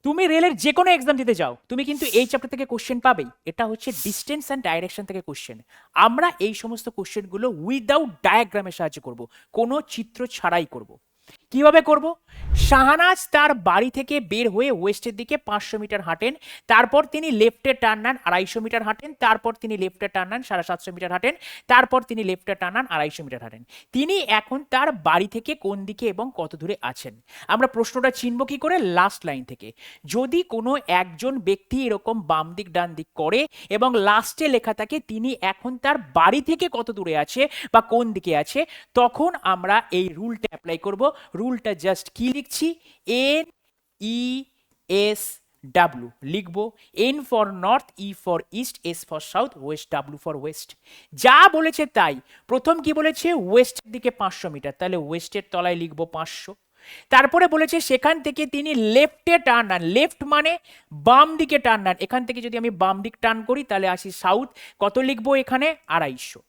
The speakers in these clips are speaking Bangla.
তুমি রেলের যে কোনো এক্সাম দিতে যাও, তুমি কিন্তু এই চ্যাপ্টার থেকে কোশ্চেন পাবেই। এটা হচ্ছে ডিস্টেন্স অ্যান্ড ডাইরেকশন থেকে কোশ্চেন। আমরা এই সমস্ত কোশ্চেনগুলো উইদাউট ডায়াগ্রামের সাহায্যে করব, কোনো চিত্র ছাড়াই করব। কিভাবে করব? শাহনাজ তার বাড়ি থেকে বের হয়ে ওয়েস্টের দিকে 500 মিটার হাঁটেন, তারপর তিনি লেফটে টার্ন নেন 250 মিটার হাঁটেন, তারপর তিনি লেফটে টার্ন নেন 750 মিটার হাঁটেন, তারপর তিনি লেফটে টার্ন নেন 250 মিটার হাঁটেন। তিনি এখন তার বাড়ি থেকে কোন দিকে এবং কত দূরে আছেন? আমরা প্রশ্নটা চিনব কি করে? লাস্ট লাইন থেকে। যদি কোনো একজন ব্যক্তি এরকম বাম দিক ডান দিক করে এবং লাস্টে লেখা থাকে তিনি এখন তার বাড়ি থেকে কত দূরে আছে বা কোন দিকে আছে, তখন আমরা এই রুলটা অ্যাপ্লাই করব। রুলটা জাস্ট কি লিখছি? এন ই এস ডাব্লু লিখবো। N for north, E for east, S for south, West, W for West. যা বলেছে তাই। প্রথম কি বলেছে? ওয়েস্টের দিকে 500 মিটার, তাহলে ওয়েস্টের তলায় লিখবো 500। তারপরে বলেছে সেখান থেকে তিনি লেফটে টার্ন নেন, লেফট মানে বাম দিকে টার্ন নেন। এখান থেকে যদি আমি বাম দিক টার্ন করি তাহলে আসি সাউথ, কত লিখবো এখানে? 250।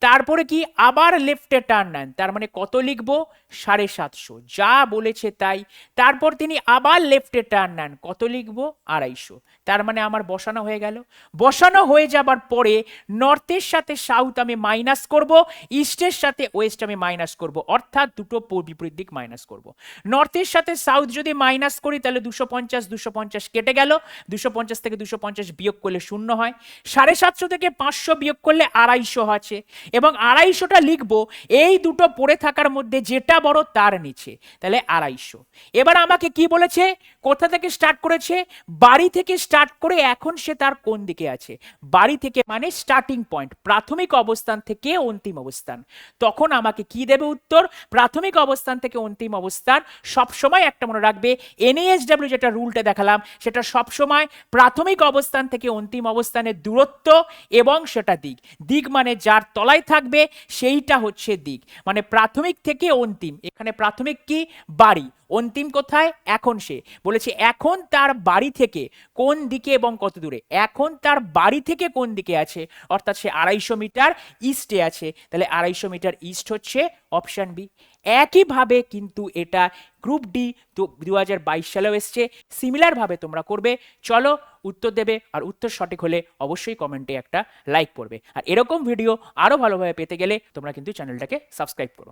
তারপরে কি আবার লেফটে টার্ন নেন, তার মানে কত লিখবো? 750। যা বলেছে তাই। তারপর তিনি আবার লেফটে টার্ন নেন, কত লিখবো? 250। তার মানে আমার বসানো হয়ে গেল। বসানো হয়ে যাবার পরে নর্থের সাথে সাউথ আমি মাইনাস করব, ইস্টের সাথে ওয়েস্ট আমি মাইনাস করব, অর্থাৎ দুটো বিপরীত দিক মাইনাস করব। নর্থের সাথে সাউথ যদি মাইনাস করি তাহলে 250 250 কেটে গেল, 250 থেকে 250 বিয়োগ করলে 0 হয়। 750 থেকে 500 বিয়োগ করলে 250 আছে, এবং 250টা লিখবো এই দুটো পড়ে থাকার মধ্যে যেটা বড় তার নিচে, তাহলে 250। এবার আমাকে কি বলেছে? কোথা থেকে স্টার্ট করেছে? বাড়ি থেকে স্টার্ট করে এখন সে তার কোন দিকে আছে। বাড়ি থেকে মানে স্টার্টিং পয়েন্ট, প্রাথমিক অবস্থান থেকে অন্তিম অবস্থান। তখন আমাকে কি দেবে উত্তর? প্রাথমিক অবস্থান থেকে অন্তিম অবস্থান। সবসময় একটা মনে রাখবে, এনএএসডব্লিউ যেটা রুলটা দেখালাম সেটা সবসময় প্রাথমিক অবস্থান থেকে অন্তিম অবস্থানের দূরত্ব এবং সেটা দিক। দিক মানে যার তলায় থাকবে সেইটা হচ্ছে দিক, মানে প্রাথমিক থেকে অন্তিম। এখানে প্রাথমিক কি? বাড়ি। অন্তিম কোথায়? এখন সে বলেছে এখন তার বাড়ি থেকে কোন দিকে এবং কত দূরে। এখন তার বাড়ি থেকে কোন দিকে আছে, অর্থাৎ সে 250 মিটার ইস্টে আছে, তাহলে 250 মিটার ইস্ট হচ্ছে অপশন বি। একইভাবে কিন্তু এটা গ্রুপ ডি 2022 সালেও এসছে। সিমিলার ভাবে তোমরা করবে। চলো উত্তর দেবে, আর উত্তর সঠিক হলে অবশ্যই কমেন্টে একটা লাইক করবে। আর এরকম ভিডিও আরো ভালোভাবে পেতে গেলে তোমরা কিন্তু চ্যানেলটাকে সাবস্ক্রাইব করো।